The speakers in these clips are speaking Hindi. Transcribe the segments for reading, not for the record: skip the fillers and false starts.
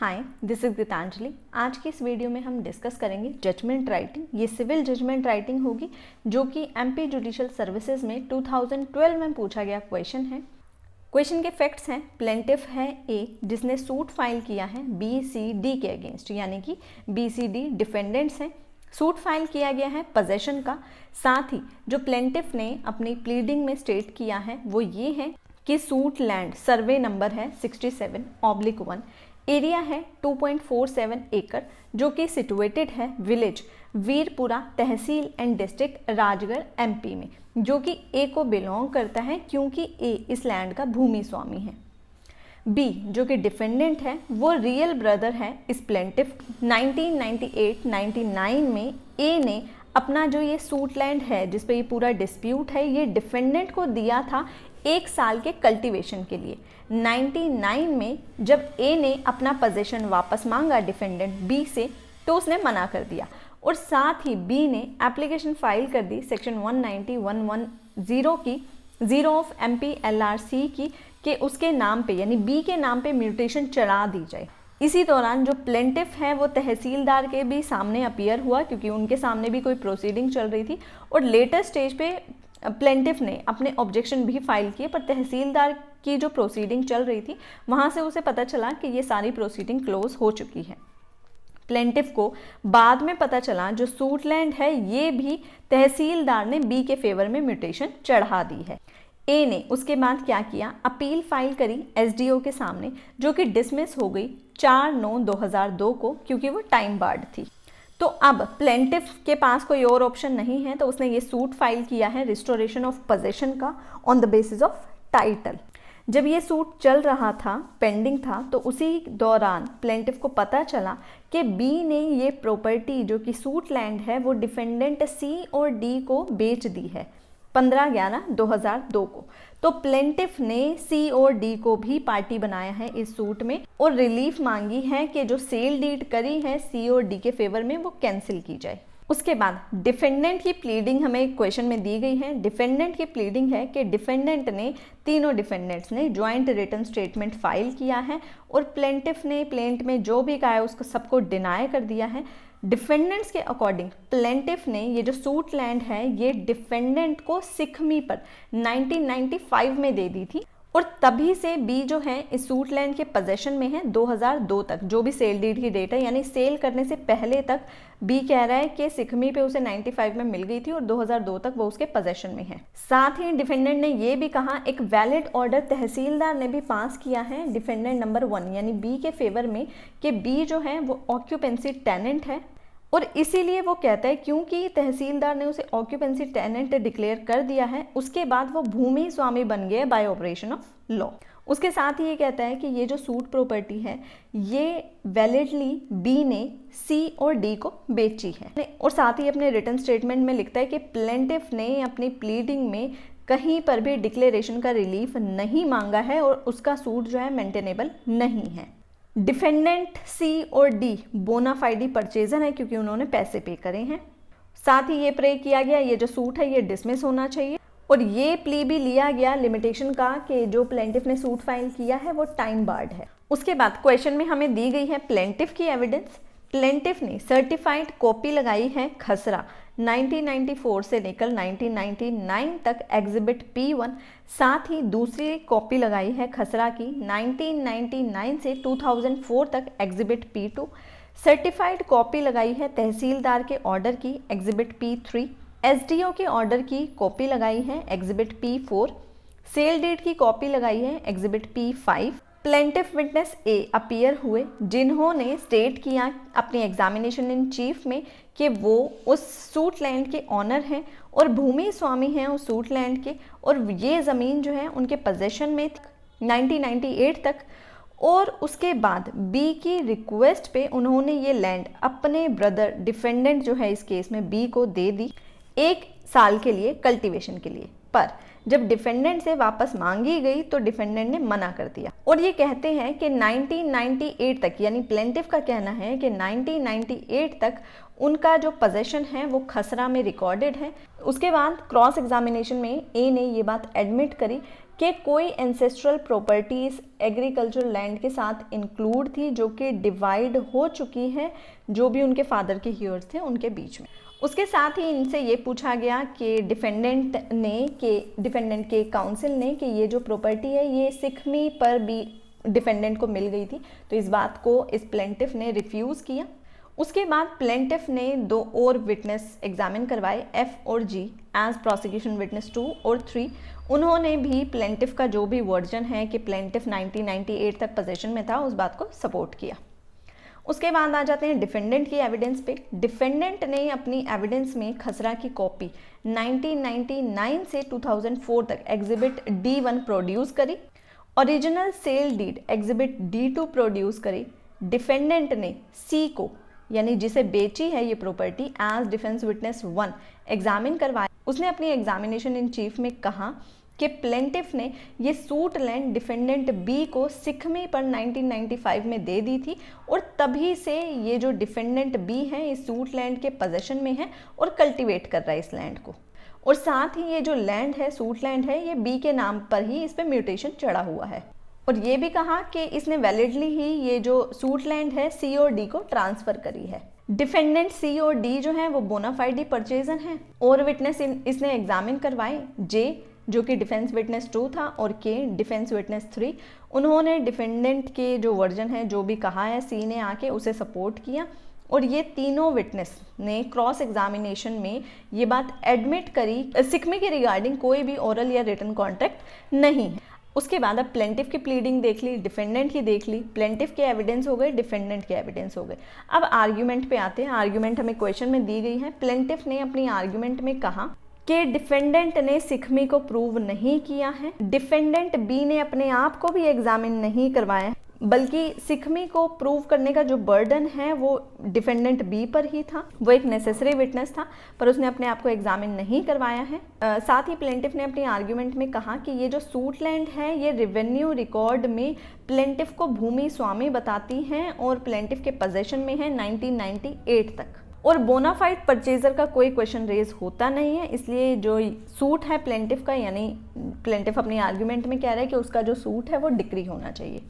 Hi, this is Geetanjali. आज की इस वीडियो में हम डिस्कस करेंगे जजमेंट राइटिंग। ये सिविल जजमेंट राइटिंग होगी जो कि एमपी जुडिशियल सर्विसेज में 2012 में पूछा गया क्वेश्चन है। क्वेश्चन के फैक्ट्स हैं, प्लेंटिफ है ए जिसने सूट फाइल किया है बी सी डी के अगेंस्ट, यानी कि बी सी डी डिफेंडेंट्स हैं। सूट फाइल किया गया है पोजेशन का। साथ ही जो प्लेंटिफ ने अपनी प्लीडिंग में स्टेट किया है वो ये है कि सूट लैंड सर्वे नंबर है 67/1, एरिया है 2.47 एकड़, जो कि सिचुएटेड है village Veerpura, tehsil and district Rajgarh MP में, जो कि ए को बिलोंग करता है क्योंकि ए इस लैंड का भूमि स्वामी है। बी जो कि डिफेंडेंट है वो रियल ब्रदर है इस प्लेंटिफ। 1998-99 में ए ने अपना जो ये सूट लैंड है जिस पे ये पूरा डिस्प्यूट है ये डिफेंडेंट को दिया था 1 साल के कल्टीवेशन के लिए। 99 में जब ए ने अपना पोजीशन वापस मांगा डिफेंडेंट बी से तो उसने मना कर दिया, और साथ ही बी ने एप्लीकेशन फाइल कर दी सेक्शन 190(110) की 0 ऑफ MPLRC की कि उसके नाम पे यानी बी के नाम पे म्यूटेशन चढ़ा दी जाए। इसी दौरान जो प्लेंटिफ है वो तहसीलदार के भी सामने अपीयर हुआ क्योंकि उनके सामने भी कोई प्रोसीडिंग चल रही थी, और लेटर स्टेज पे प्लेंटिफ ने अपने ऑब्जेक्शन भी फाइल किए, पर तहसीलदार की जो प्रोसीडिंग चल रही थी वहाँ से उसे पता चला कि ये सारी प्रोसीडिंग क्लोज हो चुकी है। प्लेंटिफ को बाद में पता चला जो सूट लैंड है ये भी तहसीलदार ने बी के फेवर में म्यूटेशन चढ़ा दी है। ए ने उसके बाद क्या किया, अपील फाइल करी एसडीओ के सामने, जो कि डिसमिस हो गई 4/9/2002 को क्योंकि वो टाइम बार्ड थी। तो अब प्लेंटिफ के पास कोई और ऑप्शन नहीं है तो उसने ये सूट फाइल किया है रिस्टोरेशन ऑफ पोजेशन का on the basis of title. जब ये सूट चल रहा था, पेंडिंग था, तो उसी दौरान प्लेंटिफ को पता चला कि बी ने ये प्रॉपर्टी जो कि सूट लैंड है वो डिफेंडेंट सी और डी को बेच दी है 15/11/2002 को। तो प्लेंटिफ ने सी और डी को भी पार्टी बनाया है इस सूट में और रिलीफ मांगी है कि जो सेल डीड करी है सी और डी के फेवर में वो कैंसिल की जाए। उसके बाद डिफेंडेंट की प्लीडिंग हमें क्वेश्चन में दी गई है। डिफेंडेंट की प्लीडिंग है कि डिफेंडेंट ने तीनों डिफेंडेंट्स ने ज्वाइंट रिटन स्टेटमेंट फाइल किया है और प्लेंटिफ ने प्लेंट में जो भी कहा है उसको सबको डिनाई कर दिया है। डिफेंडेंट्स के अकॉर्डिंग प्लेंटिफ ने ये जो सूट लैंड है ये डिफेंडेंट को सिखमी पर 1995 में दे दी थी, और तभी से बी जो है इस सूट लैंड के पोजेशन में है 2002 तक, जो भी सेल डीड की डेट है, यानी सेल करने से पहले तक बी कह रहा है कि सिखमी पे उसे 95 में मिल गई थी और 2002 तक वो उसके पोजेशन में है। साथ ही डिफेंडेंट ने ये भी कहा एक वैलिड ऑर्डर तहसीलदार ने भी पास किया है डिफेंडेंट नंबर 1 यानी बी के फेवर में कि बी जो है वो ऑक्यूपेंसी टेनेंट है, और इसीलिए वो कहता है क्योंकि तहसीलदार ने उसे ऑक्यूपेंसी टेनेंट डिक्लेयर कर दिया है उसके बाद वो भूमि स्वामी बन गए बाय ऑपरेशन ऑफ लॉ। उसके साथ ही ये कहता है कि ये जो सूट प्रॉपर्टी है ये वैलिडली बी ने सी और डी को बेची है, और साथ ही अपने रिटन स्टेटमेंट में लिखता है कि प्लेंटिफ ने अपनी प्लीडिंग में कहीं पर भी डिक्लेरेशन का रिलीफ नहीं मांगा है और उसका सूट जो है मेंटेनेबल नहीं है। डिफेंडेंट सी और डी बोनाफाइडी परचेजर है क्योंकि उन्होंने पैसे पे करे हैं। साथ ही ये प्रे किया गया ये जो सूट है ये डिसमिस होना चाहिए, और ये प्ली भी लिया गया लिमिटेशन का कि जो प्लेंटिफ ने सूट फाइल किया है वो टाइम बार्ड है। उसके बाद क्वेश्चन में हमें दी गई है प्लेंटिफ की एविडेंस। प्लेंटिफ ने सर्टिफाइड कॉपी लगाई है खसरा 1994 से लेकर 1999 तक एग्जिबिट P1, साथ ही दूसरी कॉपी लगाई है खसरा की 1999 से 2004 तक एग्जिबिट P2, सर्टिफाइड कॉपी लगाई है तहसीलदार के ऑर्डर की एग्जिबिट P3, एसडीओ के ऑर्डर की कॉपी लगाई है एग्जिबिट P4, सेल डीड की कॉपी लगाई है एग्जिबिट P5। प्लेंटिफ विटनेस ए अपीयर हुए जिन्होंने स्टेट किया अपनी एग्जामिनेशन इन चीफ में कि वो उस सूट लैंड के ऑनर हैं और भूमि स्वामी हैं उस सूट लैंड के, और ये ज़मीन जो है उनके पोजेशन में 1998 तक, और उसके बाद बी की रिक्वेस्ट पे उन्होंने ये लैंड अपने ब्रदर डिफेंडेंट जो है इस केस में बी को दे दी 1 साल के लिए कल्टीवेशन के लिए। पर जब डिफेंडेंट से वापस मांगी गई तो डिफेंडेंट ने मना कर दिया, और ये कहते हैं कि 1998 तक, यानी प्लेंटिफ का कहना है कि 1998 तक उनका जो पोजेशन है वो खसरा में रिकॉर्डेड है। उसके बाद क्रॉस एग्जामिनेशन में ए ने ये बात एडमिट करी कि कोई एंसेस्ट्रल प्रॉपर्टीज एग्रीकल्चरल लैंड के साथ इंक्लूड थी जो कि डिवाइड हो चुकी है जो भी उनके फादर के हीयर्स थे उनके बीच में। उसके साथ ही इनसे ये पूछा गया कि डिफेंडेंट के काउंसिल ने कि ये जो प्रॉपर्टी है ये सिखमी पर भी डिफेंडेंट को मिल गई थी, तो इस बात को इस प्लेंटिफ ने रिफ्यूज़ किया। उसके बाद प्लेंटिफ ने 2 और विटनेस एग्जामिन करवाए, एफ और जी एज प्रोसिक्यूशन विटनेस 2 और 3। उन्होंने भी प्लेंटिफ का जो भी वर्जन है कि प्लेंटिफ 1998 तक पोजीशन में था उस बात को सपोर्ट किया। उसके बाद आ जाते हैं डिफेंडेंट की एविडेंस पे। डिफेंडेंट ने अपनी एविडेंस में खसरा की कॉपी 1999 से 2004 तक एग्जिबिट D1 प्रोड्यूस करी, original sale deed exhibit D2 produce करी। डिफेंडेंट ने सी को यानी जिसे बेची है ये property as defence witness 1 examine करवाया। उसने अपनी एग्जामिनेशन इन चीफ में कहा कि प्लेंटिफ ने ये सूट लैंड डिफेंडेंट बी को सिखमी पर 1995 में दे दी थी और तभी से ये जो डिफेंडेंट बी है इस सूट लैंड के पोजेशन में है और कल्टीवेट कर रहा है इस लैंड को। और साथ ही ये जो लैंड है सूट लैंड है ये बी के नाम पर ही इस पर म्यूटेशन चढ़ा हुआ है। और ये भी कहा कि इसने वैलिडली ही ये जो सूट लैंड है सी और डी को ट्रांसफर करी है। डिफेंडेंट सी और डी जो है वो बोनाफाइड परचेजर हैं और विटनेस इसने एग्जामिन करवाए, जे जो कि डिफेंस विटनेस 2 था और के डिफेंस विटनेस 3। उन्होंने डिफेंडेंट के जो वर्जन है जो भी कहा है सी ने आके उसे सपोर्ट किया और ये तीनों विटनेस ने क्रॉस एग्जामिनेशन में ये बात एडमिट करी सिखमी के रिगार्डिंग कोई भी ओरल या रिटन कॉन्ट्रैक्ट नहीं है। उसके बाद अब प्लेंटिफ की प्लीडिंग देख ली, डिफेंडेंट की देख ली, प्लेंटिफ के एविडेंस हो गए, डिफेंडेंट के एविडेंस हो गए। अब आर्ग्यूमेंट पे आते हैं। आर्ग्यूमेंट हमें क्वेश्चन में दी गई है। प्लेंटिफ ने अपनी आर्ग्यूमेंट में कहा कि डिफेंडेंट ने सिखमी को प्रूव नहीं किया है, डिफेंडेंट बी ने अपने आप को भी एग्जामिन नहीं करवाया, बल्कि सिखमी को प्रूव करने का जो बर्डन है वो डिफेंडेंट बी पर ही था। वो एक नेसेसरी विटनेस था पर उसने अपने आप को एग्जामिन नहीं करवाया है। साथ ही प्लेंटिफ ने अपनी आर्ग्यूमेंट में कहा कि ये जो सूट लैंड है ये रेवेन्यू रिकॉर्ड में प्लेंटिफ को भूमि स्वामी बताती हैं और प्लेंटिफ के पोजेशन में है 1998 तक और बोनाफाइड परचेजर का कोई क्वेश्चन रेज होता नहीं है। इसलिए जो सूट है प्लेंटिफ का यानी प्लेंटिफ अपनी आर्ग्यूमेंट में कह रहा है कि उसका जो सूट है वो डिक्री होना चाहिए।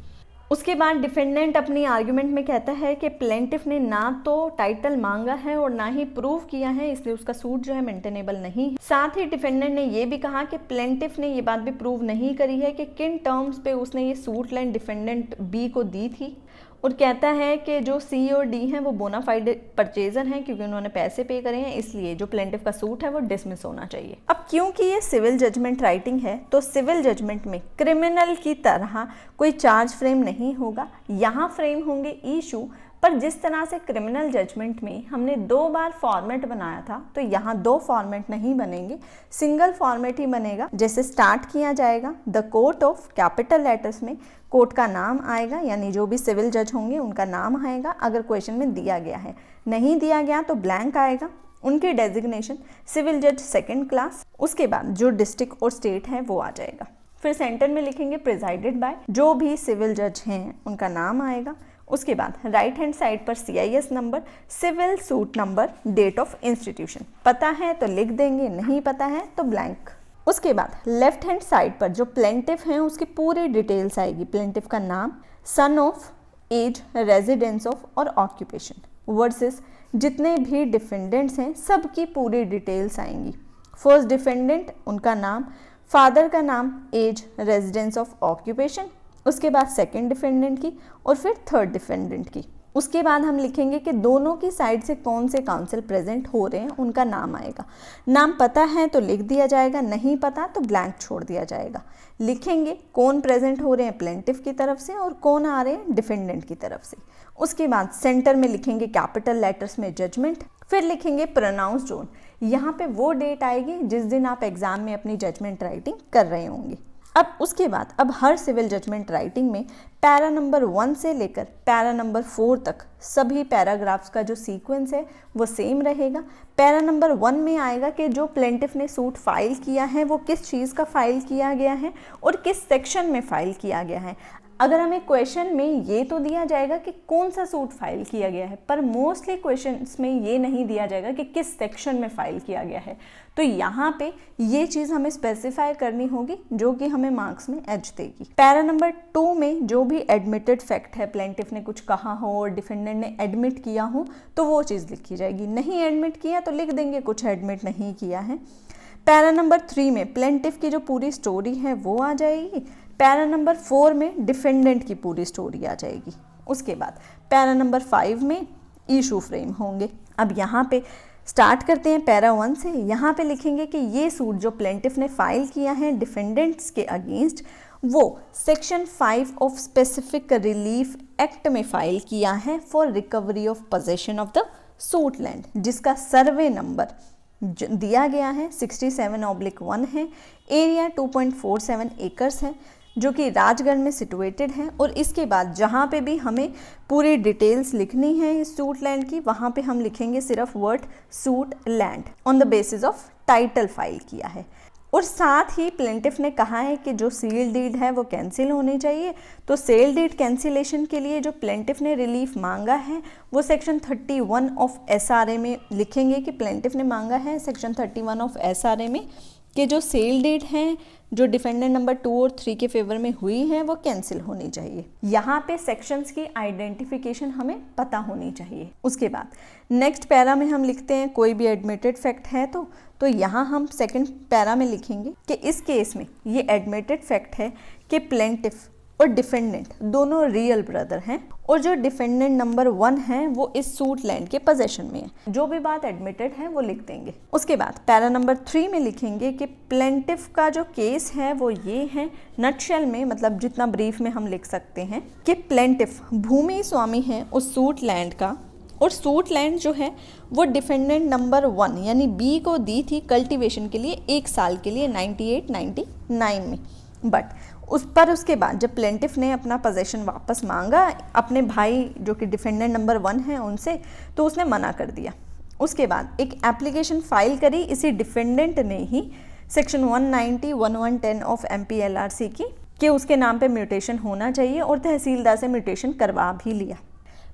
उसके बाद डिफेंडेंट अपनी आर्ग्यूमेंट में कहता है कि प्लेंटिफ ने ना तो टाइटल मांगा है और ना ही प्रूव किया है, इसलिए उसका सूट जो है मेंटेनेबल नहीं है। साथ ही डिफेंडेंट ने ये भी कहा कि प्लेंटिफ ने ये बात भी प्रूव नहीं करी है कि किन टर्म्स पे उसने ये सूट लैंड डिफेंडेंट बी को दी थी और कहता है कि जो सी और डी हैं वो बोनाफाइड परचेजर हैं क्योंकि उन्होंने पैसे पे करे हैं, इसलिए जो प्लेंटिफ का सूट है वो डिसमिस होना चाहिए। अब क्योंकि ये सिविल जजमेंट राइटिंग है तो सिविल जजमेंट में क्रिमिनल की तरह कोई चार्ज फ्रेम नहीं होगा, यहाँ फ्रेम होंगे इशू। पर जिस तरह से क्रिमिनल जजमेंट में हमने 2 बार फॉर्मेट बनाया था तो यहाँ 2 फॉर्मेट नहीं बनेंगे, सिंगल फॉर्मेट ही बनेगा। जैसे स्टार्ट किया जाएगा the court of capital letters में कोर्ट का नाम आएगा यानी जो भी सिविल जज होंगे उनका नाम आएगा अगर क्वेश्चन में दिया गया है, नहीं दिया गया तो ब्लैंक आएगा। उनकी डेजिग्नेशन सिविल जज 2nd क्लास, उसके बाद जो डिस्ट्रिक्ट और स्टेट है वो आ जाएगा। फिर सेंटर में लिखेंगे प्रिजाइडेड बाय, जो भी सिविल जज हैं उनका नाम आएगा। उसके बाद राइट हैंड साइड पर CIS number, civil suit number, date of institution. पता है तो लिख देंगे, नहीं पता है तो ब्लैंक। उसके बाद लेफ्ट हैंड साइड पर जो प्लेंटिफ हैं उसकी पूरी डिटेल्स आएगी। प्लेंटिफ का नाम, son of, age, residence of और ऑक्यूपेशन वर्सेस जितने भी डिफेंडेंट्स हैं सबकी पूरी डिटेल्स आएंगी। फर्स्ट डिफेंडेंट उनका नाम, फादर का नाम, एज, रेजिडेंस ऑफ ऑक्यूपेशन, उसके बाद सेकंड डिफेंडेंट की और फिर थर्ड डिफेंडेंट की। उसके बाद हम लिखेंगे कि दोनों की साइड से कौन से काउंसिल प्रेजेंट हो रहे हैं उनका नाम आएगा। नाम पता है तो लिख दिया जाएगा, नहीं पता तो ब्लैंक छोड़ दिया जाएगा। लिखेंगे कौन प्रेजेंट हो रहे हैं प्लेंटिफ की तरफ से और कौन आ रहे हैं डिफेंडेंट की तरफ से। उसके बाद सेंटर में लिखेंगे कैपिटल लेटर्स में जजमेंट, फिर लिखेंगे प्रोनाउंस्ड ऑन। यहाँ पे वो डेट आएगी जिस दिन आप एग्जाम में अपनी जजमेंट राइटिंग कर रहे होंगे। अब उसके बाद अब हर सिविल जजमेंट राइटिंग में पैरा नंबर 1 से लेकर पैरा नंबर 4 तक सभी पैराग्राफ्स का जो सीक्वेंस है वो सेम रहेगा। पैरा नंबर 1 में आएगा कि जो प्लेंटिफ ने सूट फाइल किया है वो किस चीज़ का फाइल किया गया है और किस सेक्शन में फाइल किया गया है। अगर हमें क्वेश्चन में ये तो दिया जाएगा कि कौन सा सूट फाइल किया गया है, पर मोस्टली क्वेश्चंस में ये नहीं दिया जाएगा कि किस सेक्शन में फाइल किया गया है। तो यहाँ पे ये चीज़ हमें स्पेसिफाई करनी होगी, जो कि हमें मार्क्स में एज देगी। पैरा नंबर 2 में जो भी एडमिटेड फैक्ट है, प्लेंटिफ ने कुछ कहा हो और डिफेंडेंट ने एडमिट किया हो, तो वो चीज़ लिखी जाएगी। नहीं एडमिट किया तो लिख देंगे कुछ एडमिट नहीं किया है। पैरा नंबर 3 में प्लेंटिफ की जो पूरी स्टोरी है वो आ जाएगी। पैरा नंबर 4 में डिफेंडेंट की पूरी स्टोरी आ जाएगी। उसके बाद पैरा नंबर 5 में इशू फ्रेम होंगे। अब यहाँ पे स्टार्ट करते हैं पैरा 1 से। यहाँ पे लिखेंगे कि ये सूट जो प्लेंटिफ ने फाइल किया है डिफेंडेंट्स के अगेंस्ट, वो section 5 of specific relief act में फाइल किया है for recovery of possession of the suit land, जिसका सर्वे नंबर दिया गया है 67/1 है, एरिया 2.47 एकर्स है, जो कि राजगढ़ में सिचुएटेड है। और इसके बाद जहाँ पे भी हमें पूरी डिटेल्स लिखनी है इस सूट लैंड की, वहाँ पे हम लिखेंगे सिर्फ word suit land on the basis of title file किया है। और साथ ही प्लेंटिफ ने कहा है कि जो सील डीड है वो कैंसिल होनी चाहिए। तो सेल डीड कैंसिलेशन के लिए जो प्लेंटिफ ने रिलीफ मांगा है वो सेक्शन 31 ऑफ SRA में लिखेंगे कि प्लेंटिफ ने मांगा है सेक्शन 31 ऑफ SRA में कि जो सेल डीड है जो डिफेंडेंट नंबर 2 और 3 के फेवर में हुई है वो कैंसिल होनी चाहिए। यहाँ पे सेक्शंस की आइडेंटिफिकेशन हमें पता होनी चाहिए। उसके बाद नेक्स्ट पैरा में हम लिखते हैं कोई भी एडमिटेड फैक्ट है तो यहाँ हम सेकंड पैरा में लिखेंगे कि इस केस में ये एडमिटेड फैक्ट है कि प्लेंटिफ और डिफेंडेंट दोनों रियल ब्रदर हैं और जो डिफेंडेंट नंबर 1 है वो इस सूट लैंड के पोजेशन में है। जो भी बात एडमिटेड है वो लिख देंगे। उसके बाद पैरा नंबर 3 में लिखेंगे कि प्लेंटिफ का जो केस है वो ये है, नटशेल में मतलब जितना ब्रीफ में हम लिख सकते हैं कि प्लेंटिफ भूमि स्वामी है उस सूट लैंड का, और सूट लैंड जो है वो डिफेंडेंट नंबर 1 यानी बी को दी थी कल्टीवेशन के लिए 1 साल के लिए 98-99 में। बट उसके बाद जब प्लेंटिफ ने अपना पोजेशन वापस मांगा अपने भाई जो कि डिफेंडेंट नंबर 1 है उनसे, तो उसने मना कर दिया। उसके बाद एक एप्लीकेशन फाइल करी इसी डिफेंडेंट ने ही सेक्शन 190-1110 ऑफ MPLRC की कि उसके नाम पे म्यूटेशन होना चाहिए, और तहसीलदार से म्यूटेशन करवा भी लिया।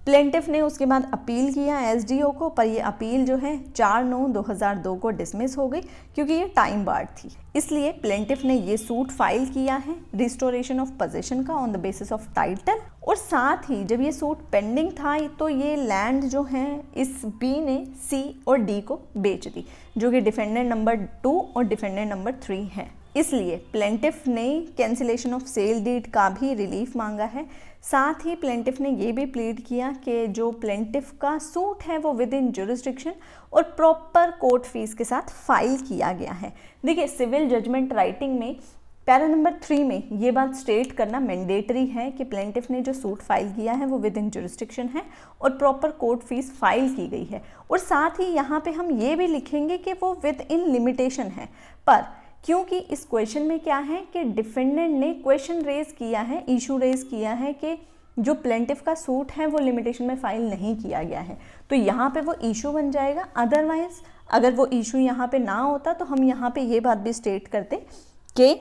प्लेंटिफ ने उसके बाद अपील किया SDO को, पर ये अपील जो है 4/9/2002 को डिसमिस हो गई क्योंकि ये टाइम बार्ड थी। इसलिए प्लेंटिफ ने ये सूट फाइल किया है रिस्टोरेशन ऑफ पोजेशन का on the basis of title. और साथ ही जब ये सूट पेंडिंग था तो ये लैंड जो है इस B ने C और D को बेच दी, जो कि डिफेंडेंट नंबर 2 और डिफेंडेंट नंबर 3 है। इसलिए प्लेंटिफ ने कैंसिलेशन ऑफ सेल डीड का भी रिलीफ मांगा है। साथ ही प्लेंटिफ ने ये भी प्लीड किया कि जो प्लेंटिफ का सूट है वो विद इन जुरिस्डिक्शन और प्रॉपर कोर्ट फीस के साथ फाइल किया गया है। देखिए सिविल जजमेंट राइटिंग में पैरा नंबर 3 में ये बात स्टेट करना मैंडेटरी है कि प्लेंटिफ ने जो सूट फाइल किया है वो विद इन जुरिस्डिक्शन है और प्रॉपर कोर्ट फीस फाइल की गई है। और साथ ही यहाँ पे हम ये भी लिखेंगे कि वो विद इन लिमिटेशन है। पर क्योंकि इस क्वेश्चन में क्या है कि डिफेंडेंट ने क्वेश्चन रेज किया है, इशू रेज किया है कि जो प्लेंटिफ का सूट है वो लिमिटेशन में फाइल नहीं किया गया है, तो यहाँ पे वो इशू बन जाएगा। अदरवाइज अगर वो इशू यहाँ पे ना होता तो हम यहाँ पे ये बात भी स्टेट करते कि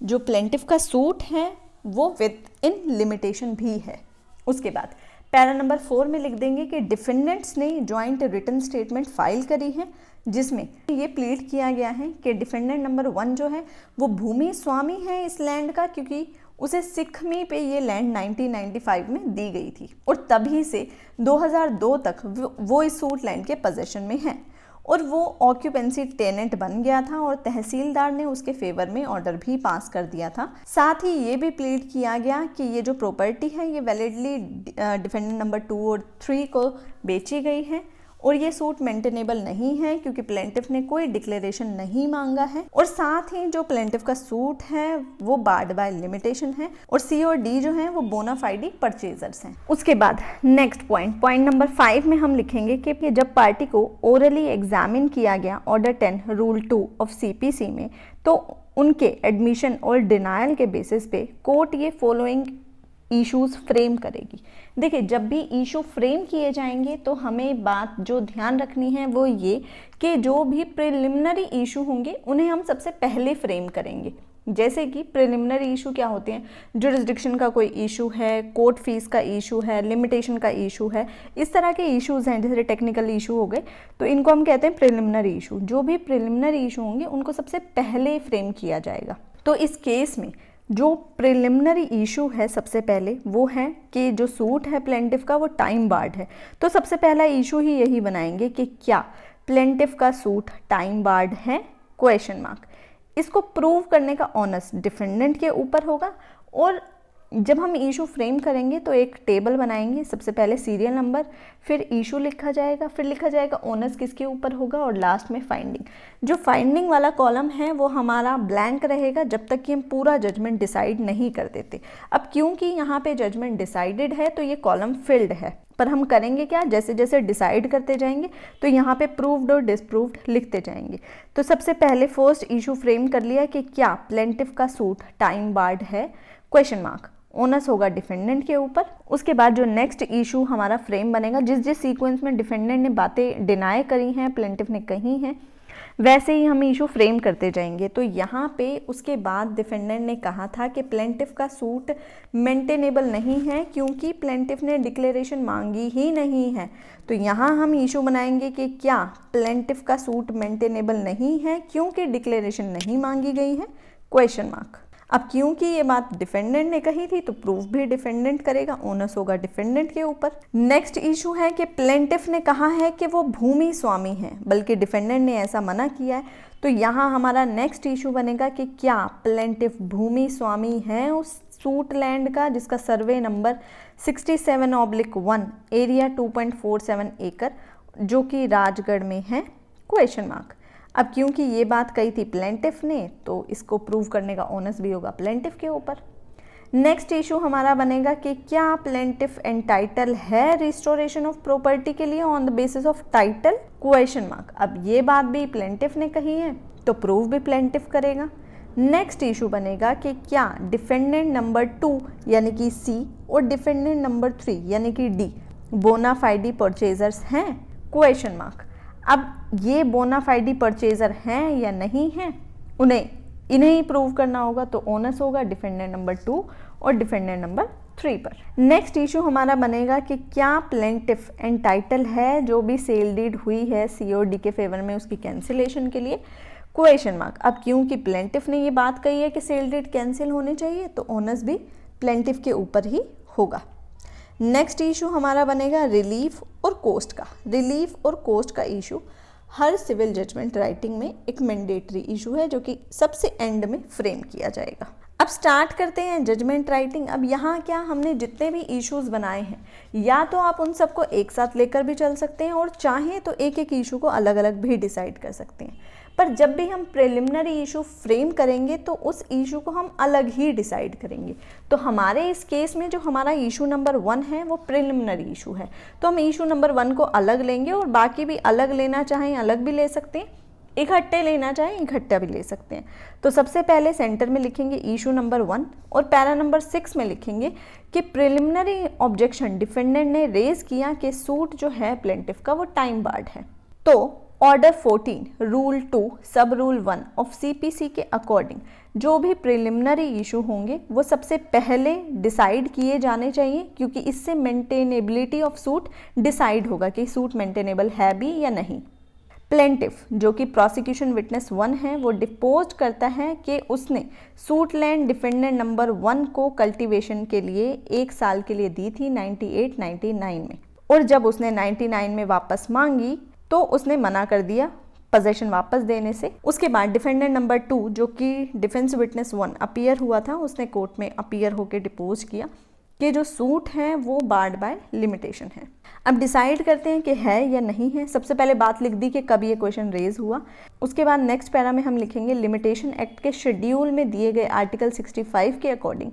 जो प्लेंटिफ का सूट है वो विद इन लिमिटेशन भी है। उसके बाद पैरा नंबर 4 में लिख देंगे कि डिफेंडेंट्स ने जॉइंट रिटन स्टेटमेंट फाइल करी है जिसमें ये प्लीड किया गया है कि डिफेंडेंट नंबर 1 जो है वो भूमि स्वामी है इस लैंड का, क्योंकि उसे सिखमी पे ये लैंड 1995 में दी गई थी और तभी से 2002 तक वो इस सूट लैंड के पोजेशन में है और वो ऑक्यूपेंसी टेनेंट बन गया था और तहसीलदार ने उसके फेवर में ऑर्डर भी पास कर दिया था। साथ ही ये भी प्लीड किया गया कि ये जो प्रॉपर्टी है ये वैलिडली डिफेंडेंट नंबर 2 और 3 को बेची गई है और ये सूट मेंटेनेबल नहीं है क्योंकि प्लेंटिफ ने कोई डिक्लेरेशन नहीं मांगा है। और साथ ही जो प्लेंटिफ का सूट है वो बार्ड बाय लिमिटेशन है और C और D जो है वो बोनाफाइडी परचेजर्स हैं। उसके बाद नेक्स्ट पॉइंट नंबर 5 में हम लिखेंगे कि जब पार्टी को ओरली एग्जामिन किया गया ऑर्डर 10 रूल 2 ऑफ CPC में, तो उनके एडमिशन और डिनायल के बेसिस पे कोर्ट ये फॉलोइंग इश्यूज फ्रेम करेगी। देखिए जब भी इशू फ्रेम किए जाएंगे तो हमें बात जो ध्यान रखनी है वो ये कि जो भी प्रिलिमिनरी इशू होंगे उन्हें हम सबसे पहले फ्रेम करेंगे। जैसे कि प्रिलिमिनरी इशू क्या होते हैं, जुरिस्डिक्शन का कोई इशू है, कोर्ट फीस का इशू है, लिमिटेशन का इशू है, इस तरह के इश्यूज हैं जैसे टेक्निकल इशू हो गए, तो इनको हम कहते हैं प्रिलिमिनरी इशू। जो भी प्रिलिमिनरी इशू होंगे उनको सबसे पहले फ्रेम किया जाएगा। तो इस केस में जो प्रिलिमिनरी इशू है सबसे पहले वो है कि जो सूट है प्लेंटिफ का वो टाइम बार्ड है। तो सबसे पहला इशू ही यही बनाएंगे कि क्या प्लेंटिफ का सूट टाइम बार्ड है, क्वेश्चन मार्क। इसको प्रूव करने का ऑनस डिफेंडेंट के ऊपर होगा। और जब हम इशू फ्रेम करेंगे तो एक टेबल बनाएंगे, सबसे पहले सीरियल नंबर, फिर इशू लिखा जाएगा, फिर लिखा जाएगा ओनस किसके ऊपर होगा, और लास्ट में फाइंडिंग। जो फाइंडिंग वाला कॉलम है वो हमारा ब्लैंक रहेगा जब तक कि हम पूरा जजमेंट डिसाइड नहीं कर देते। अब क्योंकि यहाँ पे जजमेंट डिसाइडेड है तो ये कॉलम फिल्ड है, पर हम करेंगे क्या, जैसे जैसे डिसाइड करते जाएंगे तो यहाँ पे प्रूव्ड और डिसप्रूव्ड लिखते जाएंगे। तो सबसे पहले फर्स्ट इशू फ्रेम कर लिया कि क्या प्लेंटिफ का सूट टाइम बार्ड है, क्वेश्चन मार्क, ओनस होगा डिफेंडेंट के ऊपर। उसके बाद जो नेक्स्ट इशू हमारा फ्रेम बनेगा, जिस जिस सीक्वेंस में डिफेंडेंट ने बातें डिनाई करी हैं, प्लेंटिफ ने कही हैं, वैसे ही हम इशू फ्रेम करते जाएंगे। तो यहाँ पे उसके बाद डिफेंडेंट ने कहा था कि प्लेंटिफ का सूट मेंटेनेबल नहीं है क्योंकि प्लेंटिफ ने डिक्लेरेशन मांगी ही नहीं है। तो यहाँ हम इशू बनाएंगे कि क्या प्लेंटिफ का सूट मेंटेनेबल नहीं है क्योंकि डिक्लेरेशन नहीं मांगी गई है, क्वेश्चन मार्क। अब क्योंकि ये बात डिफेंडेंट ने कही थी तो प्रूफ भी डिफेंडेंट करेगा, ओनस होगा डिफेंडेंट के ऊपर। नेक्स्ट इशू है कि प्लेंटिफ ने कहा है कि वो भूमि स्वामी है, बल्कि डिफेंडेंट ने ऐसा मना किया है। तो यहाँ हमारा नेक्स्ट इशू बनेगा कि क्या प्लेंटिफ भूमि स्वामी है उस सूट लैंड का जिसका सर्वे नंबर 67/1, एरिया 2.47 एकड़, जो कि राजगढ़ में है, क्वेश्चन मार्क। अब क्योंकि ये बात कही थी प्लेंटिफ ने तो इसको प्रूव करने का ओनस भी होगा प्लेंटिफ के ऊपर। नेक्स्ट इशू हमारा बनेगा कि क्या प्लेंटिफ एंटाइटल है रिस्टोरेशन ऑफ प्रॉपर्टी के लिए on the basis of title, question mark. अब ये बात भी प्लेंटिफ ने कही है तो प्रूव भी प्लेंटिफ करेगा। नेक्स्ट इशू बनेगा कि क्या डिफेंडेंट नंबर 2 यानी कि सी और डिफेंडेंट नंबर 3 यानी कि डी बोनाफाइडी परचेजर्स हैं, क्वेश्चन मार्क। अब ये बोनाफाइडी परचेजर हैं या नहीं हैं, इन्हें ही प्रूव करना होगा। तो ओनस होगा डिफेंडेंट नंबर 2 और डिफेंडेंट नंबर 3 पर। नेक्स्ट इशू हमारा बनेगा कि क्या प्लेंटिफ एंटाइटल है जो भी सेल डीड हुई है सी और डी के फेवर में उसकी कैंसिलेशन के लिए, क्वेश्चन मार्क। अब क्योंकि प्लेंटिफ ने ये बात कही है कि सेल डीड कैंसिल होनी चाहिए तो ओनस भी प्लेंटिफ के ऊपर ही होगा। नेक्स्ट इशू हमारा बनेगा रिलीफ और कोस्ट का। रिलीफ और कोस्ट का इशू हर सिविल जजमेंट राइटिंग में एक मैंडेटरी इशू है जो कि सबसे एंड में फ्रेम किया जाएगा। अब स्टार्ट करते हैं जजमेंट राइटिंग। अब यहाँ क्या हमने जितने भी इश्यूज बनाए हैं या तो आप उन सबको एक साथ लेकर भी चल सकते हैं और चाहें तो एक एक इशू को अलग अलग भी डिसाइड कर सकते हैं। पर जब भी हम प्रिलिमिनरी इशू फ्रेम करेंगे तो उस इशू को हम अलग ही डिसाइड करेंगे। तो हमारे इस केस में जो हमारा इशू नंबर 1 है वो प्रिलिमिनरी इशू है, तो हम इशू नंबर 1 को अलग लेंगे और बाकी भी अलग लेना चाहें अलग भी ले सकते हैं, इकट्ठे लेना चाहें इकट्ठा भी ले सकते हैं। तो सबसे पहले सेंटर में लिखेंगे इशू नंबर 1 और पैरा नंबर 6 में लिखेंगे कि प्रिलिमिनरी ऑब्जेक्शन डिफेंडेंट ने रेज किया कि सूट जो है प्लेंटिफ का वो टाइम बार्ड है। तो ऑर्डर 14 रूल 2 सब रूल 1 ऑफ सीपीसी के अकॉर्डिंग जो भी प्रिलिमिनरी इशू होंगे वो सबसे पहले डिसाइड किए जाने चाहिए, क्योंकि इससे मेंटेनेबिलिटी ऑफ सूट डिसाइड होगा कि सूट मेंटेनेबल है भी या नहीं। प्लेंटिफ जो कि प्रोसिक्यूशन विटनेस 1 है वो डिपोज करता है कि उसने सूट लैंड डिफेंडेंट नंबर 1 को कल्टीवेशन के लिए 1 साल के लिए दी थी 98-99 में, और जब उसने 99 में वापस मांगी तो उसने मना कर दिया पोजेशन वापस देने से। उसके बाद डिफेंडेंट नंबर 2 जो कि डिफेंस विटनेस 1 अपीयर हुआ था, उसने कोर्ट में अपीयर होकर डिपोज किया कि जो सूट है वो बार्ड बाय लिमिटेशन है। अब डिसाइड करते हैं कि है या नहीं है। सबसे पहले बात लिख दी कि कब ये क्वेश्चन रेज हुआ। उसके बाद नेक्स्ट पैरा में हम लिखेंगे लिमिटेशन एक्ट के शेड्यूल में दिए गए आर्टिकल 65 के अकॉर्डिंग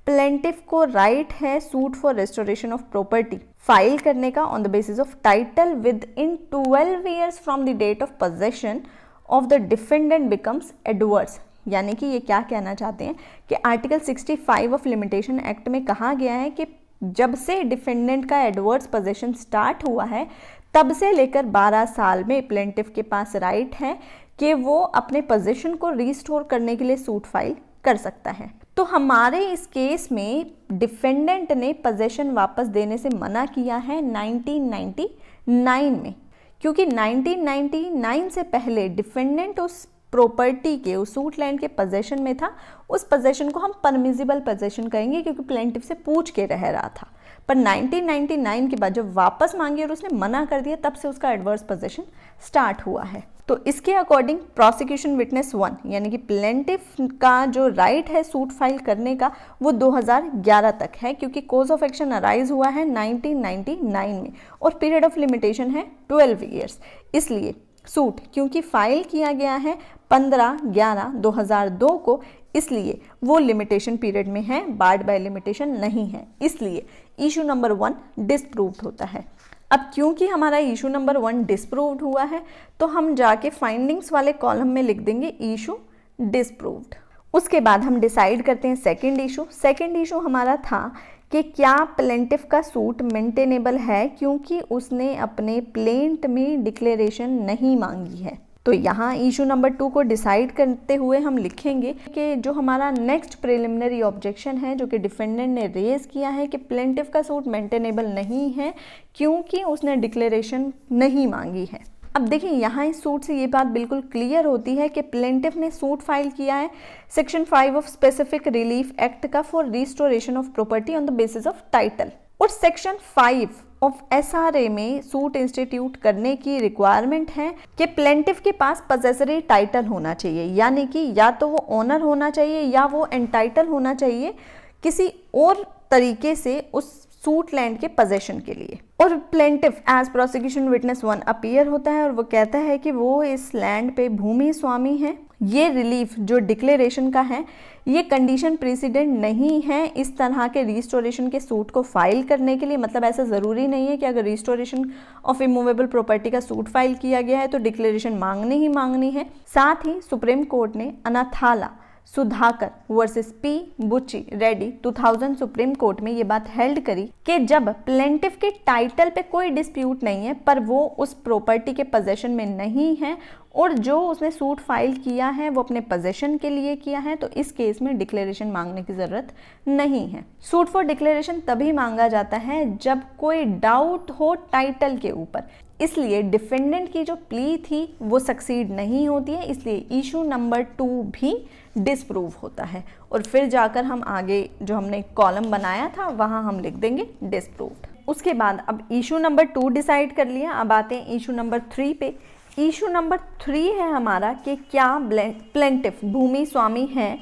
प्लेंटिफ को राइट है suit for restoration of property file करने का on the basis of title within 12 years from the date of possession of the defendant becomes adverse. यानी कि ये क्या कहना चाहते हैं कि आर्टिकल 65 ऑफ लिमिटेशन एक्ट में कहा गया है कि जब से डिफेंडेंट का एडवर्स पोजेशन स्टार्ट हुआ है तब से लेकर 12 साल में प्लेंटिफ के पास राइट है कि वो अपने पोजीशन को रिस्टोर करने के लिए सूट फाइल कर सकता है। तो हमारे इस केस में डिफेंडेंट ने पोजेशन वापस देने से मना किया है 1999 में, क्योंकि 1999 से पहले डिफेंडेंट उस प्रॉपर्टी के, उस सूट लैंड के पोजेशन में था। उस पोजेशन को हम परमिजिबल पोजेशन कहेंगे क्योंकि प्लेंटिफ से पूछ के रह रहा था। पर 1999 के बाद जब वापस मांगी और उसने मना कर दिया, तब से उसका एडवर्स पोजेशन स्टार्ट हुआ है। तो इसके अकॉर्डिंग प्रोसिक्यूशन विटनेस 1 यानी कि प्लेंटिफ का जो राइट है सूट फाइल करने का वो 2011 तक है, क्योंकि कोज ऑफ एक्शन अराइज हुआ है 1999 में और पीरियड ऑफ लिमिटेशन है 12 ईयर्स। इसलिए सूट क्योंकि फाइल किया गया है 15/11/2002 को, इसलिए वो लिमिटेशन पीरियड में है, बार्ड बाय लिमिटेशन नहीं है। इसलिए इशू नंबर 1 डिस्प्रूव्ड होता है। अब क्योंकि हमारा इशू नंबर 1 डिस्प्रूव्ड हुआ है, तो हम जाके फाइंडिंग्स वाले कॉलम में लिख देंगे इशू डिस्प्रूव्ड। उसके बाद हम डिसाइड करते हैं सेकंड इशू। सेकंड इशू हमारा था कि क्या प्लेंटिफ का सूट मेंटेनेबल है, क्योंकि उसने अपने प्लेंट में डिक्लेरेशन नहीं मांगी है। तो यहाँ इशू नंबर 2 को डिसाइड करते हुए हम लिखेंगे कि जो हमारा नेक्स्ट प्रिलिमिनरी ऑब्जेक्शन है जो कि डिफेंडेंट ने रेज किया है कि प्लेंटिफ का सूट मेंटेनेबल नहीं है क्योंकि उसने डिक्लेरेशन नहीं मांगी है। अब देखिए यहाँ इस सूट से ये बात बिल्कुल क्लियर होती है कि प्लेंटिफ ने सूट फाइल किया है section 5 of specific relief act का for restoration of property on the basis of title, और सेक्शन 5 ऑफ SRA में सूट इंस्टीट्यूट करने की रिक्वायरमेंट है कि प्लेंटिफ के पास पजेसरी टाइटल होना चाहिए, यानी कि या तो वो ओनर होना चाहिए या वो एंटाइटल होना चाहिए किसी और तरीके से उस सूट लैंड के पोजेशन के लिए। और plaintiff as prosecution witness 1 appear होता है और वो कहता है कि वो इस लैंड पे भूमि स्वामी है। ये रिलीफ जो डिक्लेरेशन का है ये कंडीशन प्रेसिडेंट नहीं है इस तरह के रिस्टोरेशन के सूट को फाइल करने के लिए। मतलब ऐसा ज़रूरी नहीं है कि अगर रिस्टोरेशन ऑफ इमूवेबल प्रॉपर्टी का सूट फाइल किया गया है तो डिक्लेरेशन मांगनी ही मांगनी है। साथ ही सुप्रीम कोर्ट ने अनाथाला सुधाकर वर्सेस पी बुच्ची रेड्डी 2000 सुप्रीम कोर्ट में ये बात हेल्ड करी कि जब प्लेंटिफ के टाइटल पे कोई डिस्प्यूट नहीं है पर वो उस प्रॉपर्टी के पोजेशन में नहीं है और जो उसने सूट फाइल किया है वो अपने पोजेशन के लिए किया है, तो इस केस में डिक्लेरेशन मांगने की ज़रूरत नहीं है। सूट फॉर डिक्लेरेशन तभी मांगा जाता है जब कोई डाउट हो टाइटल के ऊपर। इसलिए डिफेंडेंट की जो प्ली थी वो सक्सीड नहीं होती है, इसलिए इशू नंबर 2 भी डिसप्रूव होता है। और फिर जाकर हम आगे जो हमने कॉलम बनाया था वहाँ हम लिख देंगे डिसप्रूव्ड। उसके बाद अब इशू नंबर 2 डिसाइड कर लिया, अब आते हैं इशू नंबर 3 पे। इशू नंबर 3 है हमारा कि क्या प्लेंटिफ भूमि स्वामी है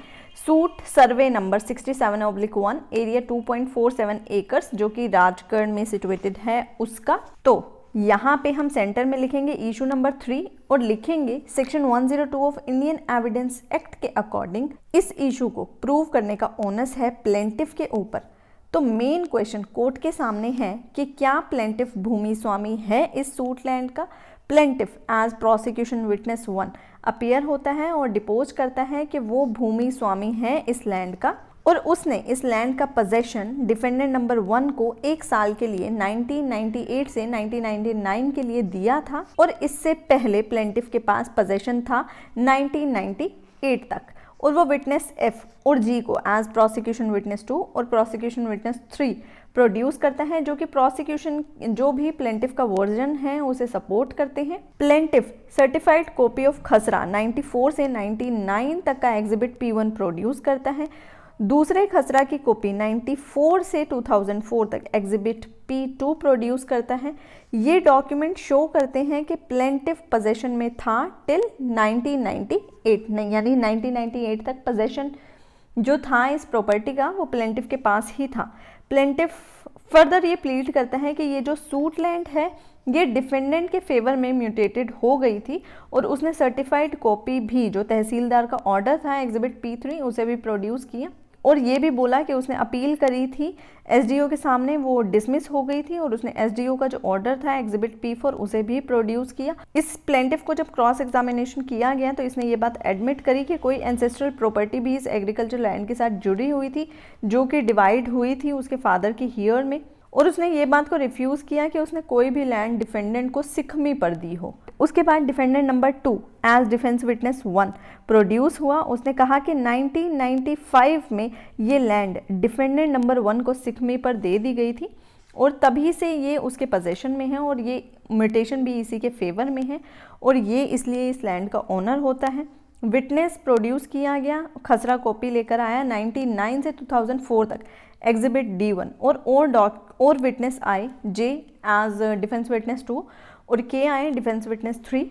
suit survey number 67/1 area 2.47 acres जो कि राजगढ़ में सिचुएटेड है उसका। तो यहाँ पे हम सेंटर में लिखेंगे इशू नंबर 3 और लिखेंगे section 102 of Indian evidence act के अकॉर्डिंग इस इशू को प्रूव करने का ओनस है प्लेंटिफ के ऊपर। तो मेन क्वेश्चन कोर्ट के सामने है कि क्या प्लेंटिफ भूमि स्वामी है इस सूट लैंड का। Plaintiff as prosecution witness 1 appear होता है और डिपोज करता है कि वो भूमि स्वामी है इस लैंड का और उसने इस लैंड का पोजेशन डिफेंडेंट नंबर 1 को 1 साल के लिए 1998 से 1999 के लिए दिया था और इससे पहले प्लेंटिफ के पास पोजेशन था 1998 तक। और वो विटनेस F और G को एज प्रोसिक्यूशन विटनेस 2 और प्रोसिक्यूशन विटनेस 3 प्रोड्यूस करता है, जो कि प्रोसिक्यूशन जो भी प्लेंटिफ का वर्जन है उसे सपोर्ट करते हैं। प्लेंटिफ सर्टिफाइड कॉपी ऑफ खसरा 94 से 99 तक का एग्जिबिट P1 प्रोड्यूस करता है। दूसरे खसरा की कॉपी 94 से 2004 तक एग्जिबिट P2 प्रोड्यूस करता है। ये डॉक्यूमेंट शो करते हैं कि प्लेंटिफ पोजेशन में था टिल 1998 यानी 1998 तक पोजेशन जो था इस प्रॉपर्टी का वो प्लेंटिफ के पास ही था। प्लेंटिफ फर्दर ये प्लीड करता है कि ये जो सूट लैंड है ये डिफेंडेंट के फेवर में म्यूटेटेड हो गई थी और उसने सर्टिफाइड कॉपी भी जो तहसीलदार का ऑर्डर था एग्जिबिट P3 उसे भी प्रोड्यूस किया और ये भी बोला कि उसने अपील करी थी SDO के सामने, वो डिसमिस हो गई थी और उसने SDO का जो ऑर्डर था एग्जिबिट P4 उसे भी प्रोड्यूस किया। इस प्लेंटिफ को जब क्रॉस एग्जामिनेशन किया गया तो इसने ये बात एडमिट करी कि कोई एंसेस्ट्रल प्रॉपर्टी भी इस एग्रीकल्चर लैंड के साथ जुड़ी हुई थी जो कि डिवाइड हुई थी उसके फादर की हियर में और उसने ये बात को रिफ्यूज़ किया कि उसने कोई भी लैंड डिफेंडेंट को सिखमी पर दी हो। उसके बाद defendant number 2 as defence witness 1 produce हुआ। उसने कहा कि 1995 में ये लैंड डिफेंडेंट नंबर 1 को सिखमी पर दे दी गई थी और तभी से ये उसके पोजेशन में है और ये म्यूटेशन भी इसी के फेवर में है और ये इसलिए इस लैंड का ओनर होता है। विटनेस प्रोड्यूस किया गया, खसरा कॉपी लेकर आया 99 से 2004 तक एग्जिबिट D1 और विटनेस आए जे एज डिफेंस विटनेस 2 और के आए डिफेंस विटनेस 3,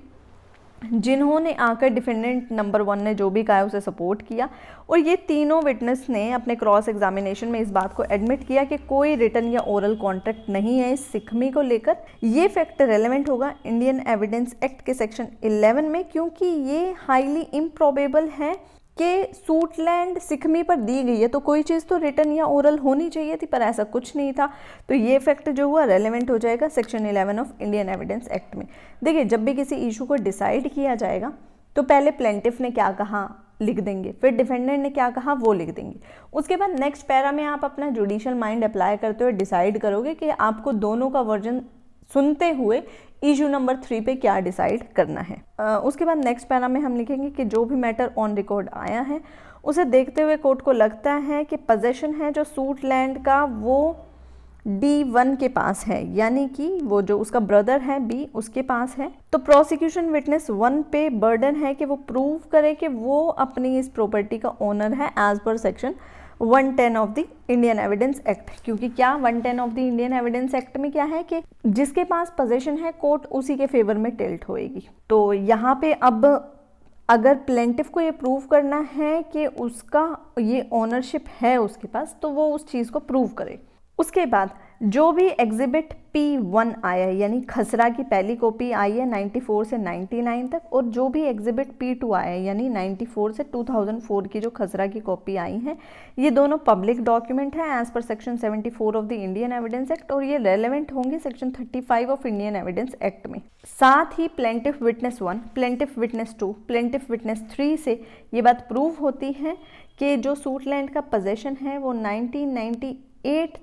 जिन्होंने आकर डिफेंडेंट नंबर 1 ने जो भी कहा उसे सपोर्ट किया। और ये तीनों विटनेस ने अपने क्रॉस एग्जामिनेशन में इस बात को एडमिट किया कि कोई रिटन या ओरल कॉन्ट्रैक्ट नहीं है इस सिखमी को लेकर। ये फैक्ट रेलेवेंट होगा इंडियन एविडेंस एक्ट के सेक्शन 11 में, क्योंकि ये हाईली इम्प्रोबेबल है कि सूटलैंड सिखमी पर दी गई है तो कोई चीज़ तो रिटन या ओरल होनी चाहिए थी, पर ऐसा कुछ नहीं था। तो ये फैक्ट जो हुआ रेलेवेंट हो जाएगा section 11 of Indian evidence act में। देखिए, जब भी किसी इशू को डिसाइड किया जाएगा तो पहले प्लेंटिफ ने क्या कहा लिख देंगे, फिर डिफेंडेंट ने क्या कहा वो लिख देंगे। उसके बाद नेक्स्ट पैरा में आप अपना जुडिशियल माइंड अप्लाई करते हुए डिसाइड करोगे कि आपको दोनों का वर्जन सुनते हुए इशू नंबर 3 पे क्या डिसाइड करना है। उसके बाद नेक्स्ट पैरा में हम लिखेंगे कि जो भी मैटर ऑन रिकॉर्ड आया है उसे देखते हुए कोर्ट को लगता है कि पोजेशन है जो सूट लैंड का वो D1 के पास है, यानी कि वो जो उसका ब्रदर है B उसके पास है। तो प्रोसिक्यूशन विटनेस 1 पे बर्डन है कि वो प्रूव करे कि वो अपनी इस प्रॉपर्टी का ओनर है as per section 110 of the Indian evidence act. क्योंकि क्या 110 of the Indian evidence act में क्या है कि जिसके पास पोजीशन है कोर्ट उसी के फेवर में टिल्ट होएगी। तो यहाँ पे अब अगर प्लेंटिफ को ये प्रूव करना है कि उसका ये ओनरशिप है उसके पास, तो वो उस चीज़ को प्रूव करे। उसके बाद जो भी एग्जिबिट P1 आया है, यानी खसरा की पहली कॉपी आई है 94 से 99 तक, और जो भी एग्जिबिट P2 आया है यानी 94 से 2004 की जो खसरा की कॉपी आई है, ये दोनों पब्लिक डॉक्यूमेंट है as per section 74 of the Indian evidence act और ये रेलेवेंट होंगे section 35 of Indian evidence act में। साथ ही plaintiff witness 1, plaintiff witness 2, plaintiff witness 3 से ये बात प्रूव होती है कि जो सूटलैंड का पोजेशन है वो 1998